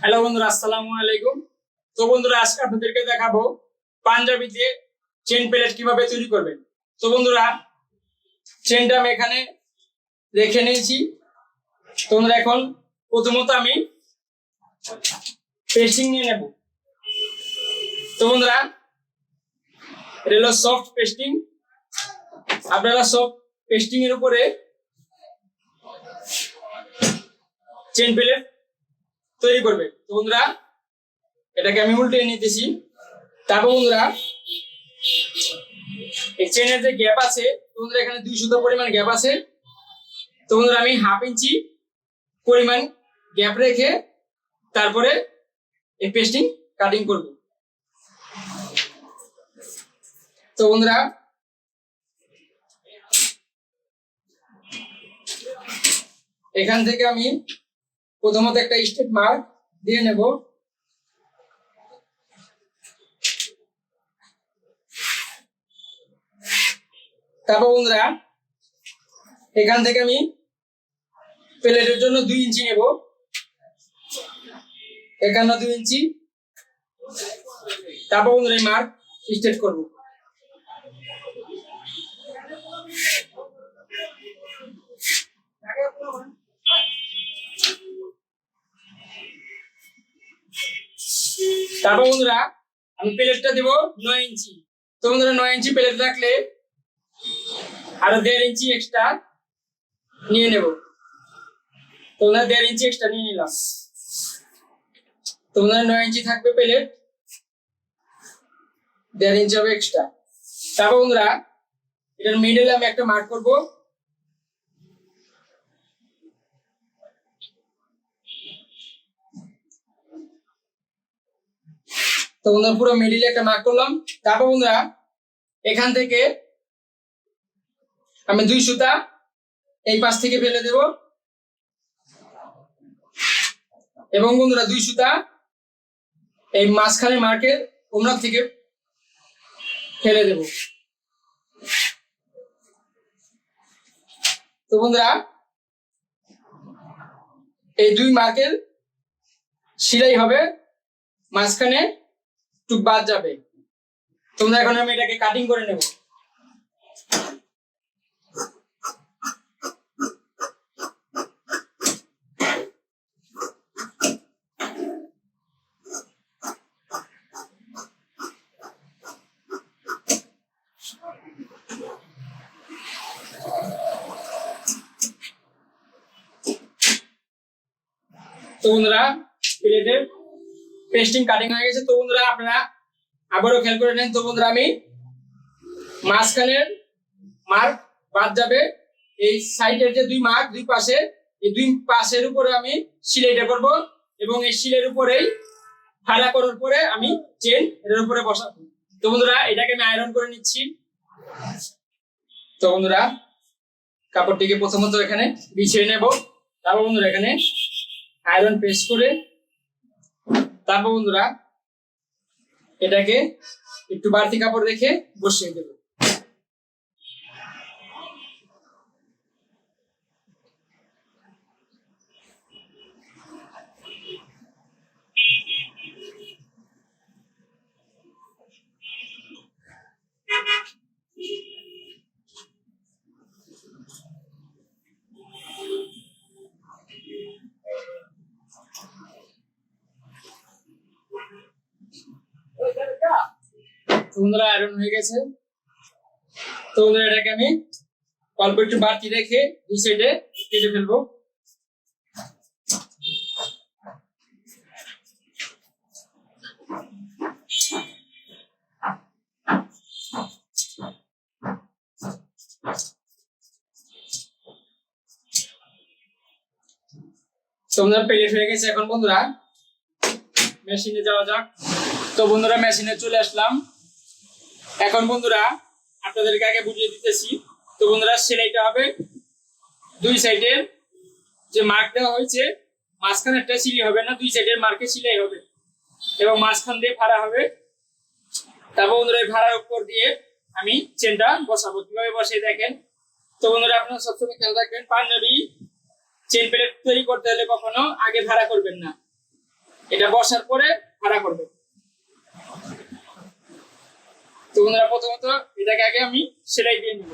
Hello বন্ধুরা, আসসালামু আলাইকুম। তো বন্ধুরা, আজকে আপনাদেরকে দেখাবো পাঞ্জাবিতে চেন প্লেট কিভাবে তৈরি করবেন। তো বন্ধুরা, চেনটা আমি এখানে রেখে নিয়েছি। তো বন্ধুরা, এখন প্রথমত আমি পেস্টিং নিয়ে নেব। তো বন্ধুরা, এটা হলো সফট পেস্টিং। আপনারা সফট পেস্টিং এর উপরে চেন প্লেট তৈরি করবেন। তো বন্ধুরা, এটাকে আমি উল্টে নিতেছি। তারপর বন্ধুরা, এই চেনের যে গ্যাপ আছে, তো বন্ধুরা এখানে 2 সুতো পরিমাণ গ্যাপ আছে। তো বন্ধুরা, আমি 1/2 ইঞ্চি পরিমাণ গ্যাপ রেখে তারপরে এই পেস্টিং কাটিং করব। তো বন্ধুরা, এখান থেকে আমি প্রথমত একটা স্টেপ মার্ক দিয়ে নেব। তারপর বন্ধুরা, এখান থেকে আমি প্লেটের জন্য 2 ইঞ্চি নেব। এখানে 2 ইঞ্চি। তারপর বন্ধুরা, এই মার্ক স্ট্রেট করব। তারপর বন্ধুরা, আমি প্লেটটা দেব 9 ইঞ্চি। তো বন্ধুরা, 9 ইঞ্চি প্লেট রাখলে আরো 1.5 ইঞ্চি এক্সট্রা নিয়ে নেব। তো বন্ধুরা, 1.5 ইঞ্চি এক্সট্রা নিয়ে নিলাম। তো বন্ধুরা, 9 ইঞ্চি থাকবে প্লেট, 1.5 ইঞ্চি হবে এক্সট্রা। তারপর বন্ধুরা, এটার মিডলে আমি একটা মার্ক করব। তো বন্ধুরা, পুরো মিডিলে একটা মার্ক করলাম। তারপর বন্ধুরা, এখান থেকে আমি 2 সুতা এই পাশ থেকে ফেলে দেব এবং বন্ধুরা 2 সুতা এই মাঝখানে মার্কের কোমর থেকে ফেলে দেব। তো বন্ধুরা, এই 2 মার্কের সেলাই হবে, মাঝখানে টুক বাদ যাবে। তোমরা এখন আমি এটাকে কাটিং করে নেব। তো বন্ধুরা, প্লেটের পেস্টিং কাটিং হয়ে গেছে। তো বন্ধুরা, আপনারা আবারও খেয়াল করে নেন। তো বন্ধুরা, আমি মাঝখানের মার্ক বাদ যাবে, এই সাইডের যে 2 মার্ক 2 পাশে, এই 2 পাশের উপরে আমি সেলাইটা করব এবং এই সেলাইয়ের উপরেই ফাড়া করার পরে আমি চেন এর উপরে বসাবো। তো বন্ধুরা, এটাকে আমি আয়রন করে নিচ্ছি। তো বন্ধুরা, কাপড়টিকে প্রথমত এখানে বিছিয়ে নেব। তারপর বন্ধুরা, এখানে আয়রন প্রেস করে তারপর বন্ধুরা, এটাকে একটু বাড়তি কাপড় রেখে বসিয়ে দেব। বন্ধুরা, আয়রন হয়ে গেছে। তো বন্ধুরা, এটাকে আমি অল্প একটু বাড়তি রেখে 2 সাইডে কেটে ফেলবো। তো বন্ধুরা, প্লেট হয়ে গেছে। এখন বন্ধুরা, মেশিনে যাওয়া যাক। তো বন্ধুরা, মেশিনে চলে আসলাম। এখন বন্ধুরা, আপনাদেরকে আগে বুঝিয়ে দিতেছি। তো বন্ধুরা, সেলাইটা হবে 2 সাইডের যে মার্ক দেওয়া হয়েছে, মাঝখানে একটা সেলাই হবে না, 2 সাইডের মার্কে সেলাই হবে এবং মাঝখান দিয়ে ফাড়া হবে। তারপর বন্ধুরা, এই ফাড়ার উপর দিয়ে আমি চেনটা বসাবো। কিভাবে বসে দেখেন। তো বন্ধুরা, আপনারা সবসময় খেয়াল রাখবেন, পাঞ্জাবি চেন প্লেট তৈরি করতে হলে কখনো আগে ভাড়া করবেন না। এটা বসার পরে ভাড়া করবে। তো বন্ধুরা প্রথমত এটাকে আগে আমি সেলাই দিয়ে নিব।